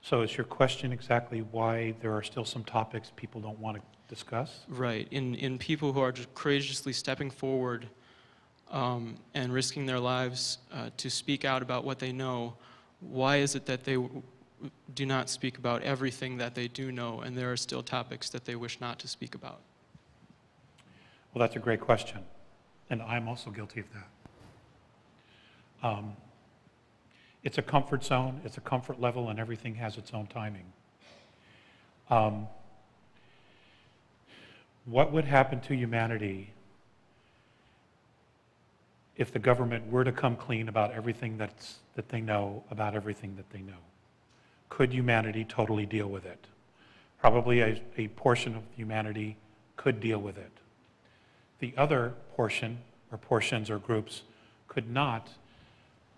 So is your question exactly why there are still some topics people don't want to discuss? Right. In people who are just courageously stepping forward and risking their lives to speak out about what they know, why is it that they do not speak about everything that they do know, and there are still topics that they wish not to speak about? Well, that's a great question, and I'm also guilty of that. It's a comfort zone, it's a comfort level, and everything has its own timing. What would happen to humanity if the government were to come clean about everything that they know about everything that they know? Could humanity totally deal with it? Probably a portion of humanity could deal with it. The other portion, or portions or groups, could not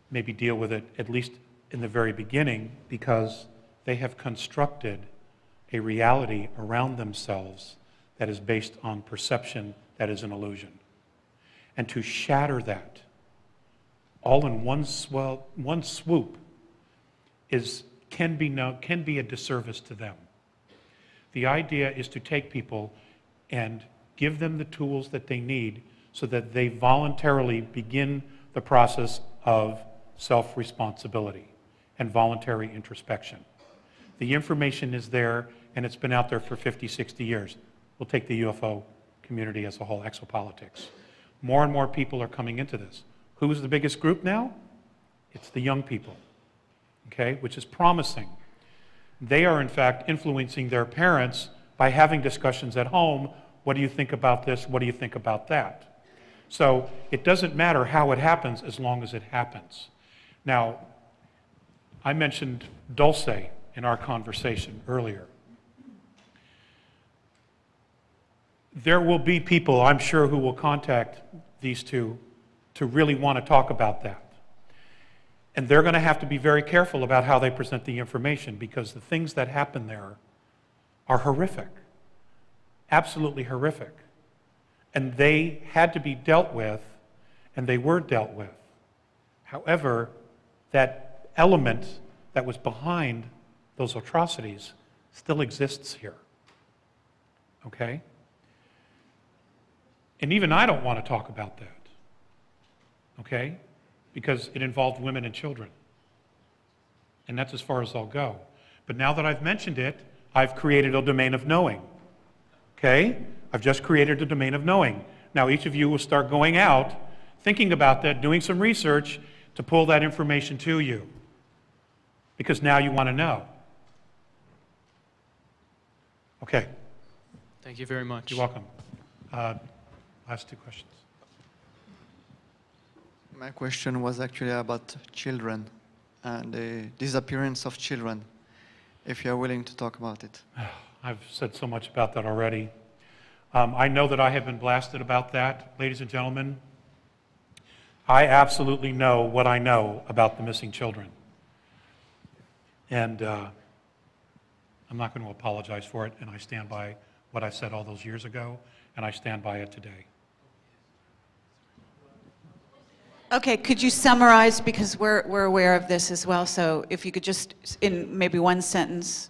maybe deal with it, at least in the very beginning, because they have constructed a reality around themselves that is based on perception that is an illusion. And to shatter that all in one swoop can be a disservice to them. The idea is to take people and give them the tools that they need so that they voluntarily begin the process of self-responsibility and voluntary introspection. The information is there, and it's been out there for 50, 60 years. We'll take the UFO community as a whole, exopolitics. More and more people are coming into this. Who's the biggest group now? It's the young people, okay, which is promising. They are, in fact, influencing their parents by having discussions at home. What do you think about this? What do you think about that? So it doesn't matter how it happens as long as it happens. Now, I mentioned Dulce in our conversation earlier. There will be people, I'm sure, who will contact these two to really want to talk about that. And they're going to have to be very careful about how they present the information, because the things that happen there are horrific, absolutely horrific. And they had to be dealt with, and they were dealt with. However, that element that was behind those atrocities still exists here, okay? And even I don't want to talk about that, okay? Because it involved women and children. And that's as far as I'll go. But now that I've mentioned it, I've created a domain of knowing, okay? I've just created a domain of knowing. Now each of you will start going out, thinking about that, doing some research to pull that information to you. Because now you want to know. Okay. Thank you very much. You're welcome. Last two questions. My question was actually about children and the disappearance of children, if you're willing to talk about it. I've said so much about that already. I know that I have been blasted about that, ladies and gentlemen. I absolutely know what I know about the missing children. And I'm not going to apologize for it, and I stand by what I said all those years ago, and I stand by it today. Okay, could you summarize, because we're aware of this as well, so if you could just, in maybe one sentence.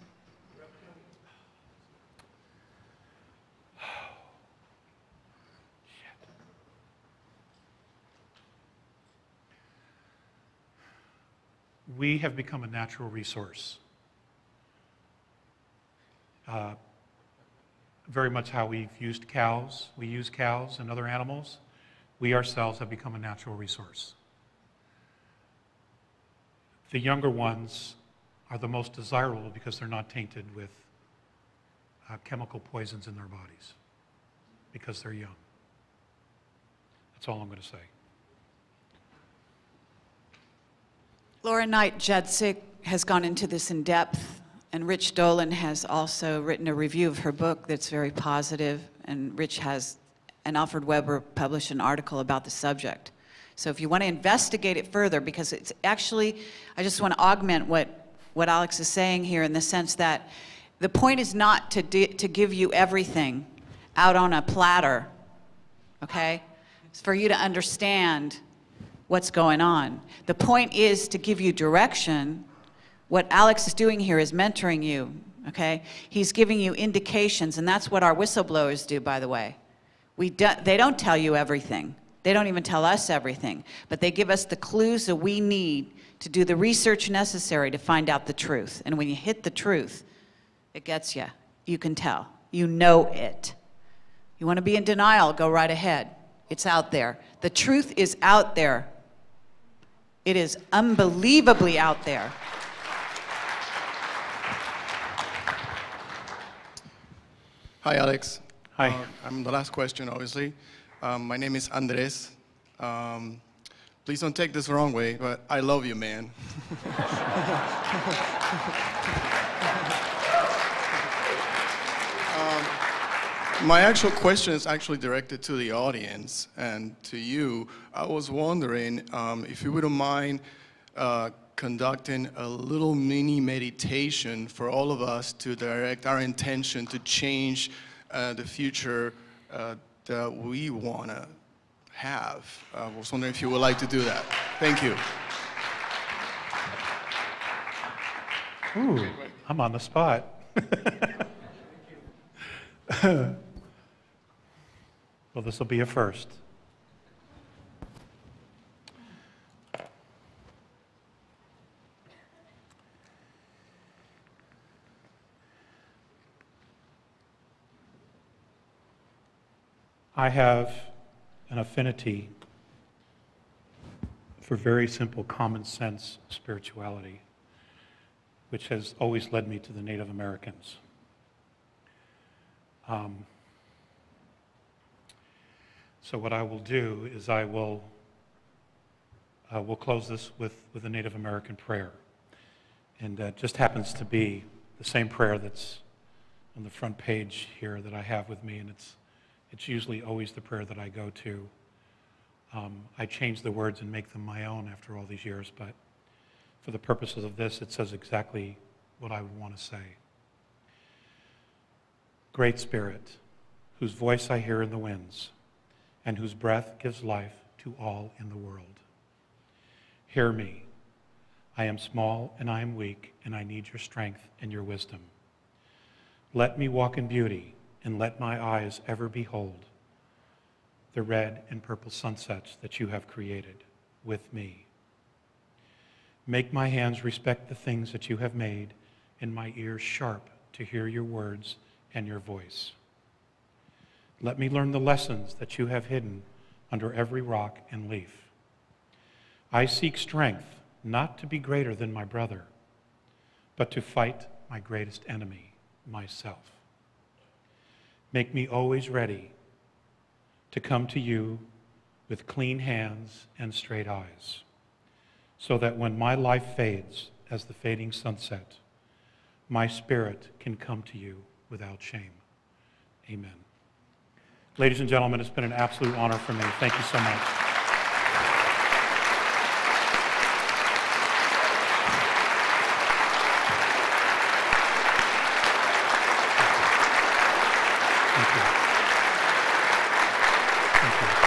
We have become a natural resource. Very much how we've used cows. We use cows and other animals. We ourselves have become a natural resource. The younger ones are the most desirable because they're not tainted with chemical poisons in their bodies, because they're young. That's all I'm going to say. Laura Knight-Judzik has gone into this in depth, and Rich Dolan has also written a review of her book that's very positive, and Rich has, and Alfred Weber published an article about the subject. So if you want to investigate it further, because it's actually, I just want to augment what Alex is saying here, in the sense that the point is not to give you everything out on a platter, okay? It's for you to understand what's going on. The point is to give you direction What Alex is doing here is mentoring you, okay? He's giving you indications, and that's what our whistleblowers do, by the way. They don't tell you everything. They don't even tell us everything, but they give us the clues that we need to do the research necessary to find out the truth. And when you hit the truth, it gets you. You can tell. You know it. You want to be in denial, go right ahead. It's out there. The truth is out there. It is unbelievably out there. Hi, Alex. Hi. I'm the last question, obviously. My name is Andres. Please don't take this the wrong way, but I love you, man. My actual question is actually directed to the audience and to you. I was wondering if you wouldn't mind conducting a little mini meditation for all of us to direct our intention to change the future that we want to have. I was wondering if you would like to do that. Thank you. Ooh, I'm on the spot. Well, this will be a first. I have an affinity for very simple common sense spirituality, which has always led me to the Native Americans. So what I will do is we'll close this with a Native American prayer. And it just happens to be the same prayer that's on the front page here that I have with me, and it's usually always the prayer that I go to. I change the words and make them my own after all these years, but for the purposes of this, it says exactly what I would want to say. Great Spirit, whose voice I hear in the winds, and whose breath gives life to all in the world. Hear me. I am small and I am weak, and I need your strength and your wisdom. Let me walk in beauty, and let my eyes ever behold the red and purple sunsets that you have created with me. Make my hands respect the things that you have made, and my ears sharp to hear your words and your voice. Let me learn the lessons that you have hidden under every rock and leaf. I seek strength not to be greater than my brother, but to fight my greatest enemy, myself. Make me always ready to come to you with clean hands and straight eyes, so that when my life fades as the fading sunset, my spirit can come to you without shame. Amen. Ladies and gentlemen, it's been an absolute honor for me. Thank you so much. Thank you. Thank you.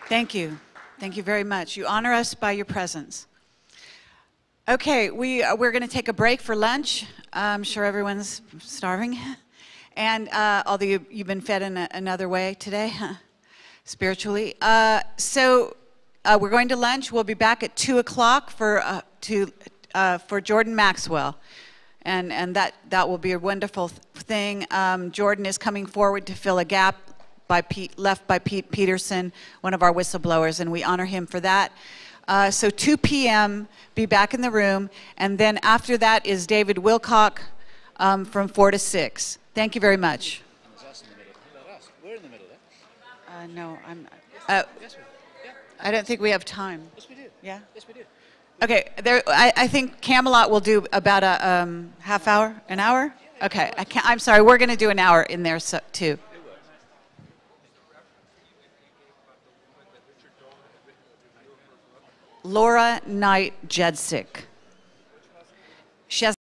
Thank you. Thank you very much. You honor us by your presence. Okay, we're going to take a break for lunch. I'm sure everyone's starving. And although you've been fed in another way today, spiritually. So we're going to lunch. We'll be back at 2 o'clock for Jordan Maxwell. And that will be a wonderful thing. Jordan is coming forward to fill a gap left by Pete Peterson, one of our whistleblowers, and we honor him for that. So 2 p.m., be back in the room, and then after that is David Wilcock from 4 to 6. Thank you very much. We're in the middle there. No, I'm. Yes, yeah. I don't think we have time. Yes, we do. Yeah. Yes, we do. Okay. I think Camelot will do about a half hour, an hour. Okay. I'm sorry. We're going to do an hour in there too. Laura Knight Jedzik. She has